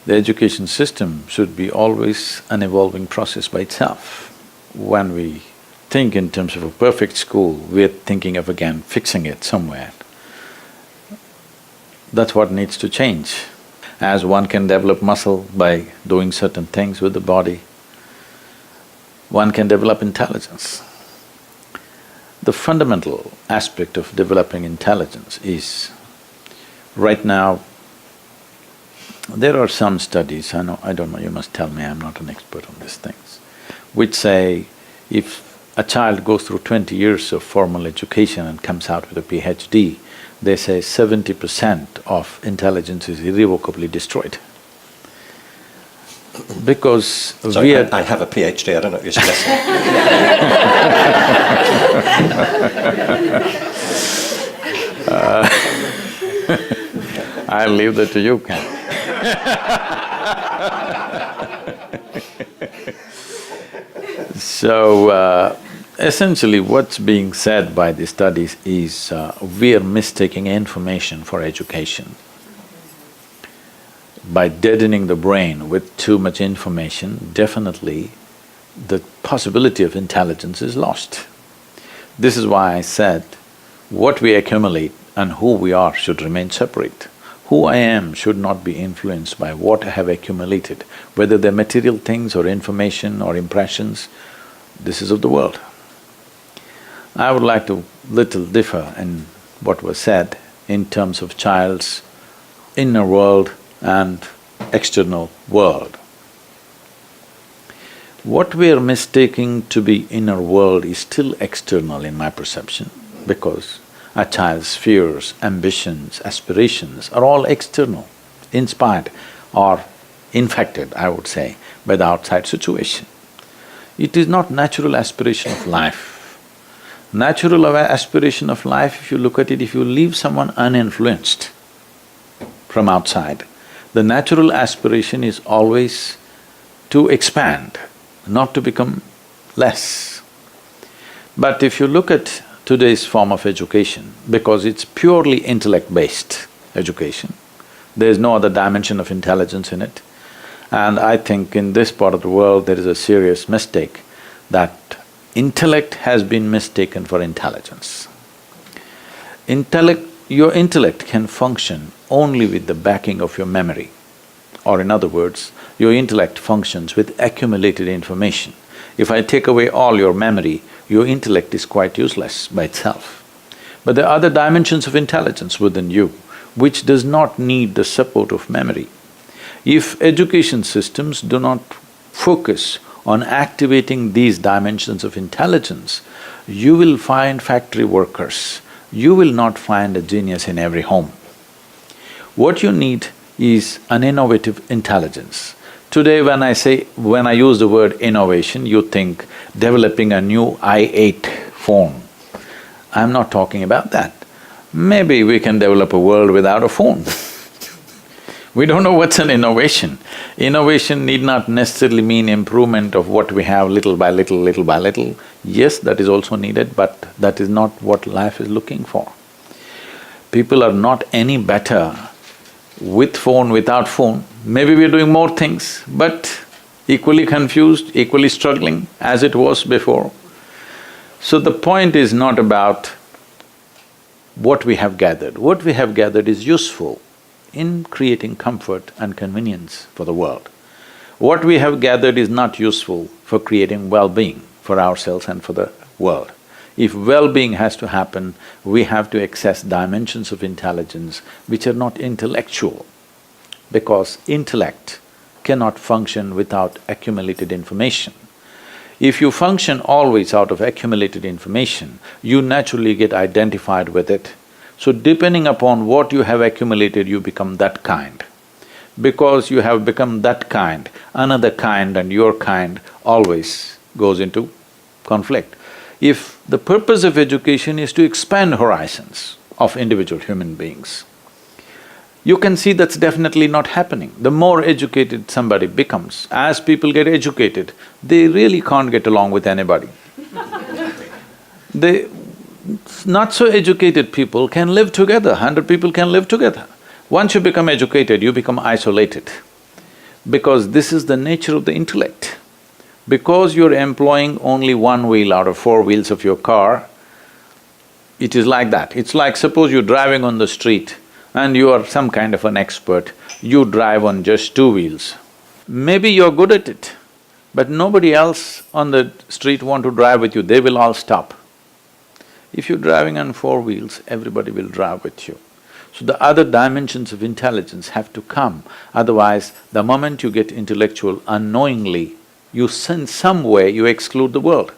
The education system should be always an evolving process by itself. When we think in terms of a perfect school, we're thinking of again fixing it somewhere. That's what needs to change. As one can develop muscle by doing certain things with the body, one can develop intelligence. The fundamental aspect of developing intelligence is, right now, there are some studies, I don't know, you must tell me, I'm not an expert on these things, which say if a child goes through 20 years of formal education and comes out with a PhD, they say 70% of intelligence is irrevocably destroyed. Because Sorry, I have a PhD, I don't know if you're suggesting. I'll leave that to you, Ken. So, essentially what's being said by the studies is we are mistaking information for education. By deadening the brain with too much information, definitely the possibility of intelligence is lost. This is why I said what we accumulate and who we are should remain separate. Who I am should not be influenced by what I have accumulated, whether they're material things or information or impressions. This is of the world. I would like to little differ in what was said in terms of child's inner world and external world. What we are mistaking to be inner world is still external in my perception, because a child's fears, ambitions, aspirations are all external, inspired or infected, I would say, by the outside situation. It is not natural aspiration of life. Natural aspiration of life, if you look at it, if you leave someone uninfluenced from outside, the natural aspiration is always to expand, not to become less. But if you look at today's form of education, because it's purely intellect-based education, there's no other dimension of intelligence in it. And I think in this part of the world there is a serious mistake that intellect has been mistaken for intelligence. Your intellect can function only with the backing of your memory. Or in other words, your intellect functions with accumulated information. If I take away all your memory, your intellect is quite useless by itself. But there are other dimensions of intelligence within you, which does not need the support of memory. If education systems do not focus on activating these dimensions of intelligence, you will find factory workers, you will not find a genius in every home. What you need is an innovative intelligence. Today when I use the word innovation, you think developing a new i8 phone. I'm not talking about that. Maybe we can develop a world without a phone. We don't know what's an innovation. Innovation need not necessarily mean improvement of what we have little by little, little by little. Yes, that is also needed, but that is not what life is looking for. People are not any better with phone, without phone. Maybe we're doing more things, but equally confused, equally struggling as it was before. So the point is not about what we have gathered. What we have gathered is useful in creating comfort and convenience for the world. What we have gathered is not useful for creating well-being for ourselves and for the world. If well-being has to happen, we have to access dimensions of intelligence which are not intellectual, because intellect cannot function without accumulated information. If you function always out of accumulated information, you naturally get identified with it. So depending upon what you have accumulated, you become that kind. Because you have become that kind, another kind and your kind always goes into conflict. If the purpose of education is to expand horizons of individual human beings, you can see that's definitely not happening. The more educated somebody becomes, as people get educated, they really can't get along with anybody. Not so educated people can live together, 100 people can live together. Once you become educated, you become isolated. because this is the nature of the intellect. Because you're employing only one wheel out of four wheels of your car, it is like that. It's like suppose you're driving on the street and you are some kind of an expert, you drive on just two wheels. Maybe you're good at it, but nobody else on the street want to drive with you, they will all stop. If you're driving on four wheels, everybody will drive with you. So the other dimensions of intelligence have to come, otherwise the moment you get intellectual, unknowingly, in some way you exclude the world.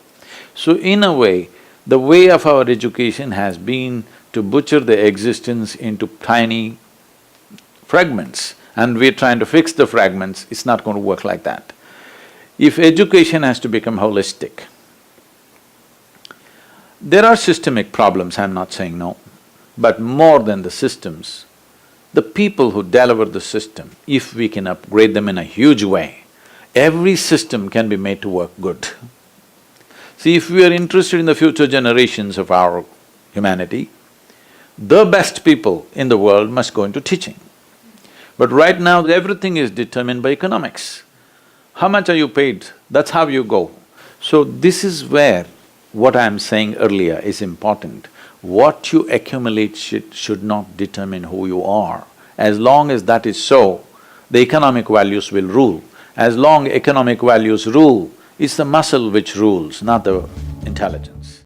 So in a way, the way of our education has been to butcher the existence into tiny fragments, and we're trying to fix the fragments. It's not going to work like that. If education has to become holistic, there are systemic problems, I'm not saying no, but more than the systems, the people who deliver the system, if we can upgrade them in a huge way, every system can be made to work good. See, if we are interested in the future generations of our humanity, the best people in the world must go into teaching. But right now, everything is determined by economics. How much are you paid? That's how you go. So this is where what I'm saying earlier is important. What you accumulate should not determine who you are. As long as that is so, the economic values will rule. As long economic values rule, it's the muscle which rules, not the intelligence.